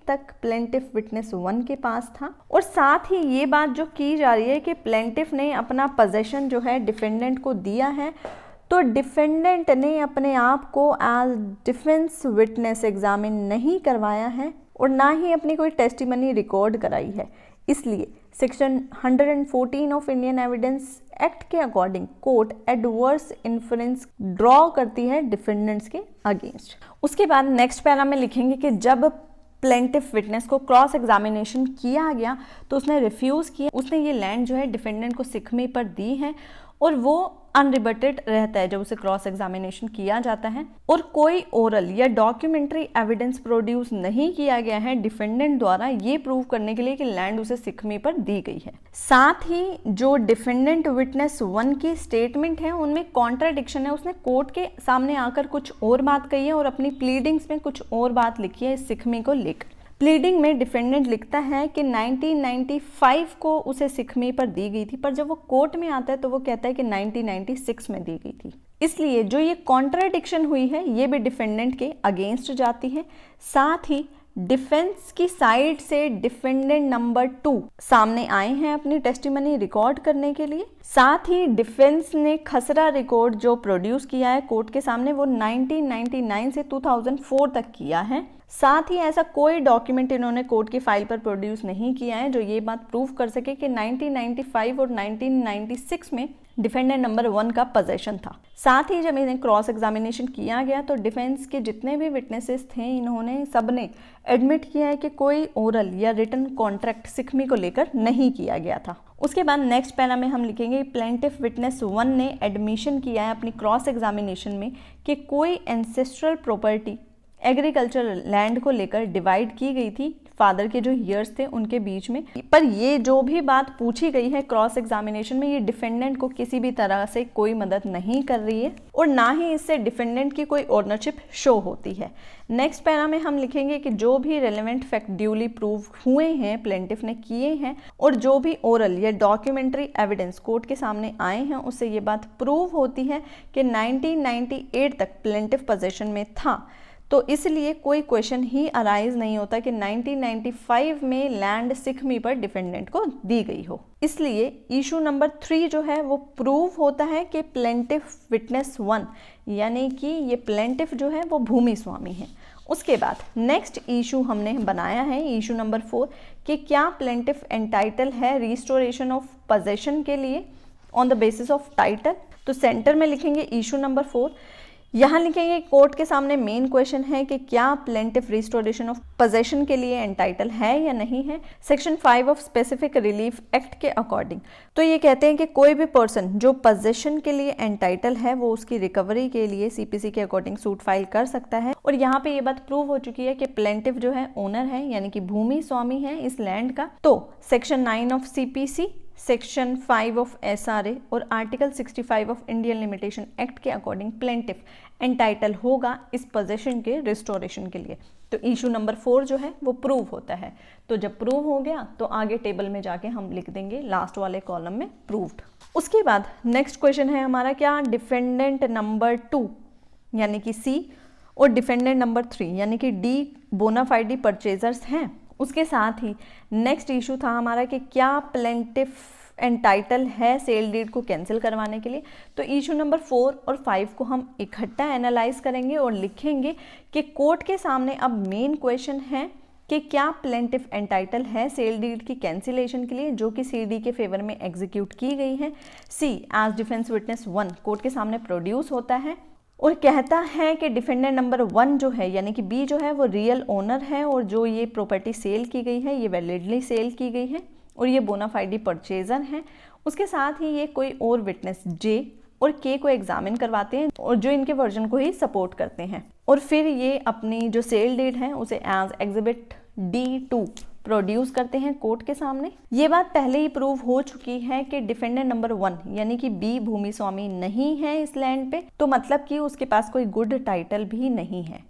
तक प्लेंटिफ विटनेस 1 के पास था। और साथ ही ये बात जो की जा रही है कि प्लेंटिफ ने अपना पोजेशन जो है डिफेंडेंट को दिया है, तो डिफेंडेंट ने अपने आप को एज डिफेंस विटनेस एग्जामिन नहीं करवाया है और ना ही अपनी कोई टेस्टिमनी रिकॉर्ड कराई है। इसलिए section 114 of Indian evidence act के according court adverse inference draw करती है डिफेंडेंट्स के अगेंस्ट। उसके बाद नेक्स्ट पैरा में लिखेंगे कि जब प्लेंटिफ विटनेस को क्रॉस एग्जामिनेशन किया गया तो उसने रिफ्यूज़ किया, उसने ये लैंड जो है डिफेंडेंट को सिखमी पर दी है और वो अनरिबटेड रहता है जब उसे क्रॉस एग्जामिनेशन किया जाता है, और कोई ओरल या डॉक्यूमेंट्री एविडेंस प्रोड्यूस नहीं किया गया है डिफेंडेंट द्वारा ये प्रूव करने के लिए कि लैंड उसे सिखमी पर दी गई है। साथ ही जो डिफेंडेंट विटनेस 1 की स्टेटमेंट है उनमें कॉन्ट्राडिक्शन है, उसने कोर्ट के सामने आकर कुछ और बात कही है और अपनी प्लीडिंग्स में कुछ और बात लिखी है इस सिखमी को लेकर। प्लीडिंग में डिफेंडेंट लिखता है कि 1995 को उसे सिखमी पर दी गई थी, पर जब वो कोर्ट में आता है तो वो कहता है कि 1996 में दी गई थी। इसलिए जो ये कॉन्ट्राडिक्शन हुई है ये भी डिफेंडेंट के अगेंस्ट जाती है। साथ ही डिफेंस की साइड से डिफेंडेंट नंबर 2 सामने आए हैं अपनी टेस्टिमनी रिकॉर्ड करने के लिए। साथ ही डिफेंस ने खसरा रिकॉर्ड जो प्रोड्यूस किया है कोर्ट के सामने वो 1999 से 2004 तक किया है। साथ ही ऐसा कोई डॉक्यूमेंट इन्होंने कोर्ट की फाइल पर प्रोड्यूस नहीं किया है जो ये बात प्रूव कर सके कि 1995 और 1996 में डिफेंडेंट नंबर 1 का पोजेशन था। साथ ही जब इन्हें क्रॉस एग्जामिनेशन किया गया तो डिफेंस के जितने भी विटनेसेस थे इन्होंने सबने एडमिट किया है कि कोई ओरल या रिटन कॉन्ट्रैक्ट सिखमी को लेकर नहीं किया गया था। उसके बाद नेक्स्ट पैरा में हम लिखेंगे प्लेंटिफ विटनेस 1 ने एडमिशन किया है अपनी क्रॉस एग्जामिनेशन में कि कोई एंसेस्ट्रल प्रॉपर्टी एग्रीकल्चरल लैंड को लेकर डिवाइड की गई थी फादर के जो ईयर्स थे उनके बीच में। पर ये जो भी बात पूछी गई है क्रॉस एग्जामिनेशन में ये डिफेंडेंट को किसी भी तरह से कोई मदद नहीं कर रही है और ना ही इससे डिफेंडेंट की कोई ओनरशिप शो होती है। नेक्स्ट पैरा में हम लिखेंगे कि जो भी रेलेवेंट फैक्ट ड्यूली प्रूव हुए हैं प्लेंटिफ ने किए हैं और जो भी ओरल या डॉक्यूमेंट्री एविडेंस कोर्ट के सामने आए हैं उससे ये बात प्रूव होती है कि 1998 तक प्लेंटिफ पोजीशन में था। तो इसलिए कोई क्वेश्चन ही अराइज नहीं होता कि 1995 में लैंड सिखमी पर डिफेंडेंट को दी गई हो। इसलिए इशू नंबर 3 जो है वो प्रूव होता है कि प्लेंटिफ विटनेस 1 यानी कि ये प्लेंटिफ जो है वो भूमि स्वामी है। उसके बाद नेक्स्ट इशू हमने बनाया है इशू नंबर 4 कि क्या प्लेंटिफ एंटाइटल है रिस्टोरेशन ऑफ पोजेशन के लिए on the basis of title. तो सेंटर में लिखेंगे इशू नंबर 4, यहाँ लिखेंगे कोर्ट के सामने मेन क्वेश्चन है कि क्या प्लेंटिफ रिस्टोरेशन ऑफ पोजेशन के लिए एंटाइटल है या नहीं है section 5 of specific relief act के अकॉर्डिंग। तो ये कहते हैं कि कोई भी पर्सन जो पोजेशन के लिए एंटाइटल है वो उसकी रिकवरी के लिए सीपीसी के अकॉर्डिंग सूट फाइल कर सकता है। और यहाँ पे ये बात प्रूव हो चुकी है कि प्लेंटिफ जो है ओनर है यानी कि भूमि स्वामी है इस लैंड का। तो section 9 of CPC, section 5 of SRA और article 65 of Indian limitation act के अकॉर्डिंग प्लेंटिफ एंटाइटल होगा इस पोजेशन के रिस्टोरेशन के लिए। तो इशू नंबर 4 जो है वो प्रूव होता है। तो जब प्रूव हो गया तो आगे टेबल में जाके हम लिख देंगे लास्ट वाले कॉलम में प्रूव्ड। उसके बाद नेक्स्ट क्वेश्चन है हमारा क्या डिफेंडेंट नंबर 2 यानी कि सी और डिफेंडेंट नंबर 3 यानी कि डी बोनाफाइडी परचेजर्स हैं। उसके साथ ही नेक्स्ट इशू था हमारा कि क्या प्लेंटिफ एंटाइटल है सेल डीड को कैंसिल करवाने के लिए। तो इशू नंबर 4 और 5 को हम इकट्ठा एनालाइज करेंगे और लिखेंगे कि कोर्ट के सामने अब मेन क्वेश्चन है कि क्या प्लेंटिफ एंटाइटल है सेल डीड की कैंसिलेशन के लिए जो कि सीडी के फेवर में एग्जीक्यूट की गई है। सी एज डिफेंस विटनेस 1 कोर्ट के सामने प्रोड्यूस होता है और कहता है कि डिफेंडेंट नंबर 1 जो है यानी कि बी जो है वो रियल ओनर है और जो ये प्रॉपर्टी सेल की गई है ये वैलिडली सेल की गई है और ये बोनाफाइडी परचेजर हैं। उसके साथ ही ये कोई और विटनेस जे और के को एग्जामिन करवाते हैं और जो इनके वर्जन को ही सपोर्ट करते हैं और फिर ये अपनी जो सेल डीड है उसे एज एग्जिबिट D2 प्रोड्यूस करते हैं कोर्ट के सामने। ये बात पहले ही प्रूव हो चुकी है कि डिफेंडेंट नंबर 1 यानी कि बी भूमि स्वामी नहीं है इस लैंड पे, तो मतलब कि उसके पास कोई गुड टाइटल भी नहीं है।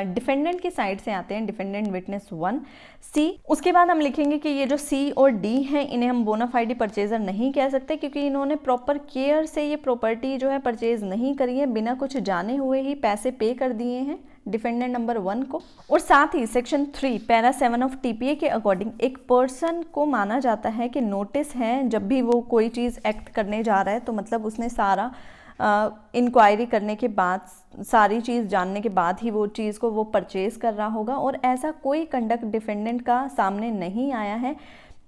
डिफेंडेंट की साइड से आते हैं डिफेंडेंट विटनेस 1 सी। उसके बाद हम लिखेंगे कि ये जो सी और डी हैं इन्हें हम बोनाफाइडी परचेजर नहीं कह सकते क्योंकि इन्होंने प्रॉपर केयर से ये प्रॉपर्टी जो है परचेज नहीं करी है, बिना कुछ जाने हुए ही पैसे पे कर दिए हैं डिफेंडेंट नंबर 1 को। और साथ ही सेक्शन 3 पैरा 7 ऑफ टीपीए के अकॉर्डिंग एक पर्सन को माना जाता है कि नोटिस है जब भी वो कोई चीज़ एक्ट करने जा रहा है तो मतलब उसने सारा इंक्वायरी करने के बाद सारी चीज़ जानने के बाद ही वो चीज़ को वो परचेज कर रहा होगा और ऐसा कोई कंडक्ट डिफेंडेंट का सामने नहीं आया है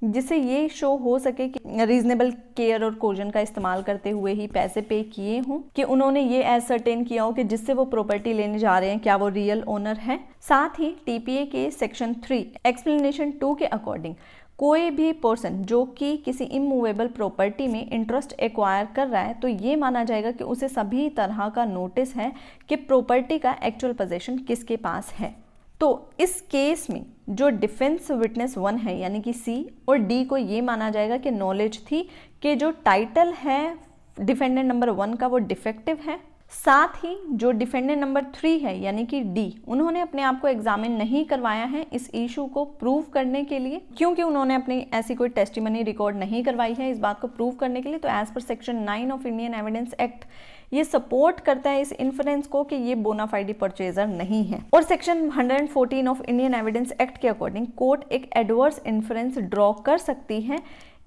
जिससे ये शो हो सके कि रीजनेबल केयर और कोजन का इस्तेमाल करते हुए ही पैसे पे किए हों, कि उन्होंने ये एसर्टेन किया हो कि जिससे वो प्रॉपर्टी लेने जा रहे हैं क्या वो रियल ओनर है। साथ ही टीपीए के सेक्शन 3 एक्सप्लेनेशन 2 के अकॉर्डिंग कोई भी पर्सन जो कि किसी इमूवेबल प्रॉपर्टी में इंटरेस्ट एक्वायर कर रहा है तो ये माना जाएगा कि उसे सभी तरह का नोटिस है कि प्रॉपर्टी का एक्चुअल पोजीशन किसके पास है। तो इस केस में जो डिफेंस विटनेस 1 है यानी कि सी और डी को ये माना जाएगा कि नॉलेज थी कि जो टाइटल है डिफेंडेंट नंबर 1 का वो डिफेक्टिव है। साथ ही जो डिफेंडेंट नंबर 3 है यानी कि डी, उन्होंने अपने आप को एग्जामिन नहीं करवाया है इस इशू को प्रूव करने के लिए क्योंकि उन्होंने अपनी ऐसी कोई टेस्टिमनी रिकॉर्ड नहीं करवाई है इस बात को प्रूव करने के लिए। तो as per section 9 of Indian evidence act ये सपोर्ट करता है इस इन्फ्रेंस को कि ये बोनाफाइडी परचेजर नहीं है। और section 114 of Indian evidence act के अकॉर्डिंग कोर्ट एक एडवर्स इन्फ्रेंस ड्रॉ कर सकती है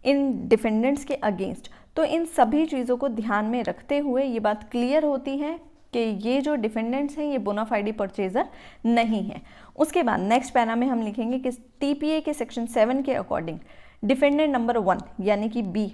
इन डिफेंडेंट्स के अगेंस्ट। तो इन सभी चीज़ों को ध्यान में रखते हुए ये बात क्लियर होती है कि ये जो डिफेंडेंट्स हैं ये बोनाफाइडी परचेजर नहीं है। उसके बाद नेक्स्ट पैरा में हम लिखेंगे कि टीपीए के सेक्शन 7 के अकॉर्डिंग डिफेंडेंट नंबर 1 यानी कि बी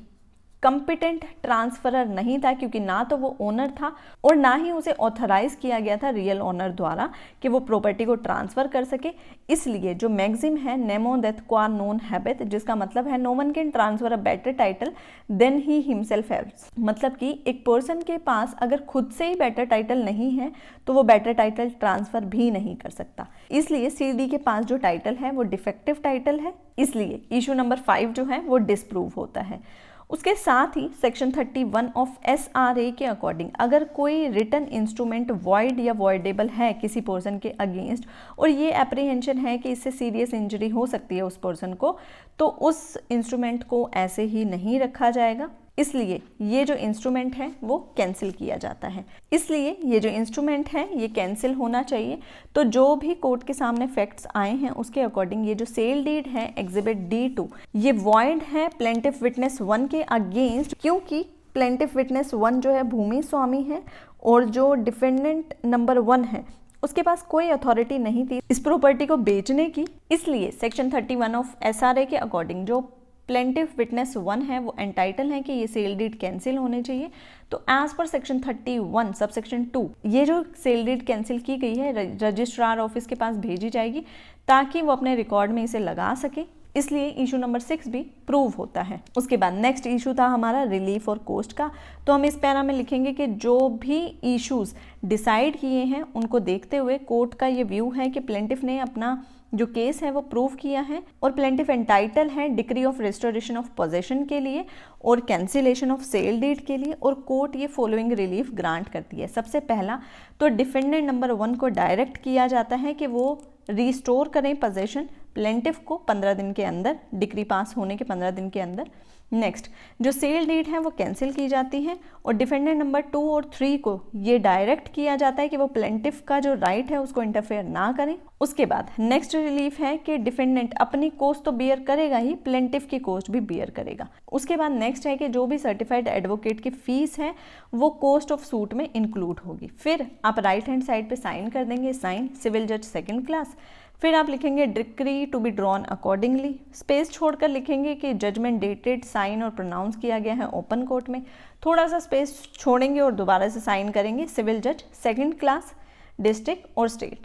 कंपिटेंट ट्रांसफरर नहीं था क्योंकि ना तो वो ओनर था और ना ही उसे ऑथराइज किया गया था रियल ओनर द्वारा कि वो प्रॉपर्टी को ट्रांसफर कर सके। इसलिए जो मैक्सिम है नेमो दैट क्वा नोन हैबिट, जिसका मतलब है no one can transfer a better title than he himself haves, मतलब कि एक पर्सन के पास अगर खुद से ही बेटर टाइटल नहीं है तो वो बेटर टाइटल ट्रांसफर भी नहीं कर सकता। इसलिए सीडी के पास जो टाइटल है वो डिफेक्टिव टाइटल है, इसलिए इशू नंबर 5 जो है वो डिसप्रूव होता है। उसके साथ ही सेक्शन 31 ऑफ एसआरए के अकॉर्डिंग अगर कोई रिटन इंस्ट्रूमेंट वॉइड या वॉइडेबल है किसी पर्सन के अगेंस्ट और ये एप्रीहेंशन है कि इससे सीरियस इंजरी हो सकती है उस पर्सन को, तो उस इंस्ट्रूमेंट को ऐसे ही नहीं रखा जाएगा। इसलिए ये जो इंस्ट्रूमेंट है वो कैंसिल किया जाता है। इसलिए ये जो इंस्ट्रूमेंट है ये कैंसिल होना चाहिए। तो जो भी कोर्ट के सामने फैक्ट्स आए हैं उसके अकॉर्डिंग ये जो सेल डीड है एग्जिबिट D2 ये वॉइड है प्लेंटिफ विटनेस 1 के अगेंस्ट, क्योंकि प्लेंटिफ विटनेस 1 जो है भूमि स्वामी है और जो डिफेंडेंट नंबर 1 है उसके पास कोई अथॉरिटी नहीं थी इस प्रॉपर्टी को बेचने की। इसलिए सेक्शन 31 ऑफ SRA के अकॉर्डिंग जो प्लेंटिफ विटनेस 1 है वो एंटाइटल है कि ये सेल डीड कैंसिल होने चाहिए। तो as per section 31 sub section 2 ये जो सेल डीड कैंसिल की गई है रजिस्ट्रार ऑफिस के पास भेजी जाएगी ताकि वो अपने रिकॉर्ड में इसे लगा सके। इसलिए इशू नंबर 6 भी प्रूव होता है। उसके बाद नेक्स्ट इशू था हमारा रिलीफ और कोस्ट का। तो हम इस पैरा में लिखेंगे कि जो भी इश्यूज डिसाइड किए हैं उनको देखते हुए कोर्ट का ये व्यू है कि प्लेंटिफ ने अपना जो केस है वो प्रूव किया है और प्लेंटिफ एंटाइटल है decree of restoration of possession के लिए और कैंसिलेशन ऑफ सेल डीड के लिए, और कोर्ट ये फॉलोइंग रिलीफ ग्रांट करती है। सबसे पहला तो डिफेंडेंट नंबर 1 को डायरेक्ट किया जाता है कि वो रिस्टोर करें पोजेशन प्लेंटिफ को 15 दिन के अंदर, डिक्री पास होने के 15 दिन के अंदर। नेक्स्ट जो सेल डीड है वो कैंसिल की जाती है और डिफेंडेंट नंबर 2 और 3 को ये डायरेक्ट किया जाता है कि वो प्लेंटिफ का जो राइट है उसको इंटरफेयर ना करें। उसके बाद नेक्स्ट रिलीफ है कि डिफेंडेंट अपनी कॉस्ट तो बियर करेगा ही, प्लेंटिफ की कॉस्ट भी बियर करेगा। उसके बाद नेक्स्ट है कि जो भी सर्टिफाइड एडवोकेट की फीस है वो कॉस्ट ऑफ सूट में इंक्लूड होगी। फिर आप राइट हैंड साइड पे साइन कर देंगे, साइन सिविल जज 2nd क्लास। फिर आप लिखेंगे decree to be drawn accordingly, space छोड़कर लिखेंगे कि जजमेंट डेटेड, साइन और प्रोनाउंस किया गया है ओपन कोर्ट में। थोड़ा सा स्पेस छोड़ेंगे और दोबारा से साइन करेंगे सिविल जज 2nd क्लास, डिस्ट्रिक्ट और स्टेट।